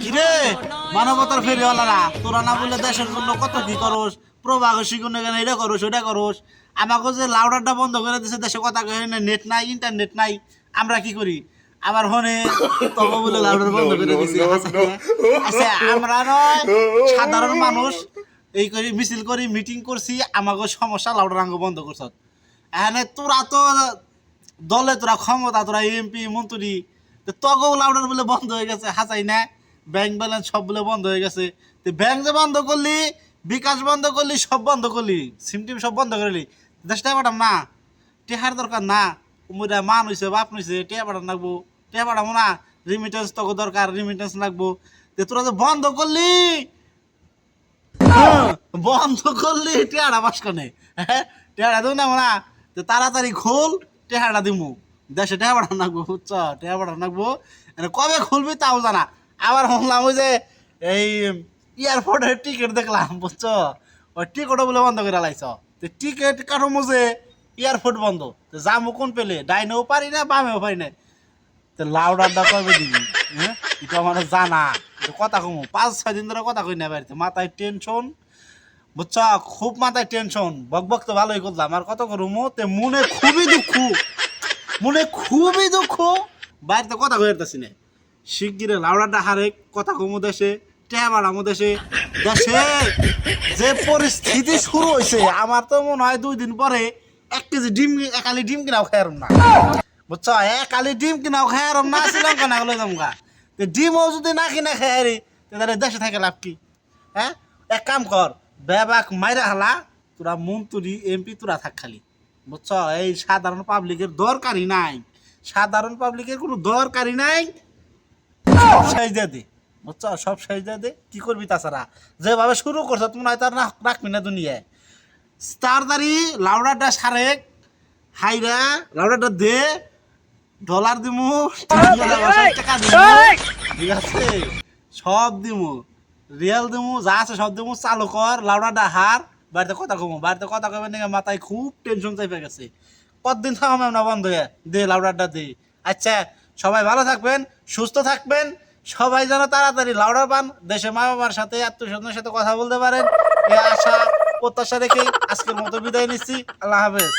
কিরে মানবতার ফেরিওয়ালারা, তোরা না বললে দেশের জন্য কত কি করস, প্রবাসী কোন এখানে এটা করস ওটা করস। আমাকে যে লাউডারটা বন্ধ করে দিছে, দেশে কথা কই না, নেট নাই ইন্টারনেট নাই, আমরা কি করি? আবার ফোনে তবে বলে লাউডার বন্ধ করে দিছি। আচ্ছা আমরা নয় সাধারণ মানুষ এই করি মিছিল করি মিটিং করছি, আমাকে সমস্যা লাউডার আঙ্গ বন্ধ করছ। এখানে তোরা তো দলে, তোরা ক্ষমতা, তোরা এমপি মন্ত্রী, তগও লাউডার বলে বন্ধ হয়ে গেছে, হাসাই না ব্যাংক ব্যালেন্স সব বলে বন্ধ হয়ে গেছে। তো ব্যাংক যে বন্ধ করলি, বিকাশ বন্ধ করলি, সব বন্ধ করলি, সিম টিম সব বন্ধ করলি, দেশটা পাঠাম না, টেহার দরকার না, উমরা মান হইছে বাপ হইছে, টেহা পাঠান লাগবো, টেহা পাঠাবো না, রিমিটেন্স তক দরকার, রিমিটেন্স লাগবো। তো তোরা যে বন্ধ করলি, বন্ধ করলি টেহারা বাস কানে, হ্যাঁ টেহারা দেব না না, তো তাড়াতাড়ি খোল, টেহারা দিমু, দেশে টেহা পাঠান লাগবো, বুঝছ, টেহা পাঠান লাগবো। কবে খুলবি তাও জানা। আবার শুনলাম ওই যে এই এয়ারপোর্টের টিকিট দেখলাম, বুঝছ, ওই টিকিটও বলে বন্ধ করে লাইছ। তো টিকিট কাটো মুজে এয়ারপোর্ট বন্ধ, তো যাবো কোন পেলে, ডাইনেও পারি না বামেও পারি না। তো লাউডারটা কবে দিবি? হ্যাঁ এটা আমার জানা, কথা কমু 5-6 দিন ধরে কথা কই না বাড়িতে, মাথায় টেনশন, বুঝছ, খুব মাথায় টেনশন। বক বক তো ভালোই করলাম, আর কত করবো, তে মনে খুবই দুঃখ, মনে খুবই দুঃখ, বাড়িতে কথা কইতেছি না। শিগগিরে লাউডারটা হারে কথা কমু দেশে, টেহা বাড়ামো দেশে। দেশে যে পরিস্থিতি শুরু হয়েছে, আমার তো মনে হয় 2 দিন পরে 1 কেজি ডিম, একালি ডিম কিনাও খাইরম না, বুঝছ, একালি ডিম কিনাও খাইরম না, শ্রীলঙ্কা না গেলে জমগা। তো ডিমও যদি না কিনা খাই, তাহলে দেশে থাকে লাভ কি? হ্যাঁ এক কাম কর, বেবাক মাইরা হালা, তোরা মন্ত্রী এমপি তোরা থাক খালি, বুঝছ, এই সাধারণ পাবলিকের দরকারই নাই, সাধারণ পাবলিকের কোনো দরকারই নাই। সব সাইজা দে, বুঝছ, সব সাইজা দে, কি করবি তাছাড়া? যেভাবে শুরু করছ তুমি হয়তো আর রাখবি না দুনিয়ায়। তাড়াতাড়ি লাউডারটা সারেক, হাইরা লাউডারটা দে, ডলার দিমু, টাকা দিমু, ঠিক আছে, সব দিমু, রিয়াল দিমু, যা আছে সব দিমু, চালু কর লাউডারটা হার, বাড়িতে কথা কমু, বাড়িতে কথা কবে নাকি মাথায় খুব টেনশন চাইপে গেছে। কতদিন থাকবে না বন্ধ হয়ে, দে লাউডারটা দে। আচ্ছা সবাই ভালো থাকবেন, সুস্থ থাকবেন, সবাই যেন তাড়াতাড়ি লাউডার পান, দেশে মা বাবার সাথে আত্মীয়স্বজনের সাথে কথা বলতে পারেন, এই আশা প্রত্যাশা রেখে আজকের মতো বিদায় নিচ্ছি। আল্লাহ হাফেজ।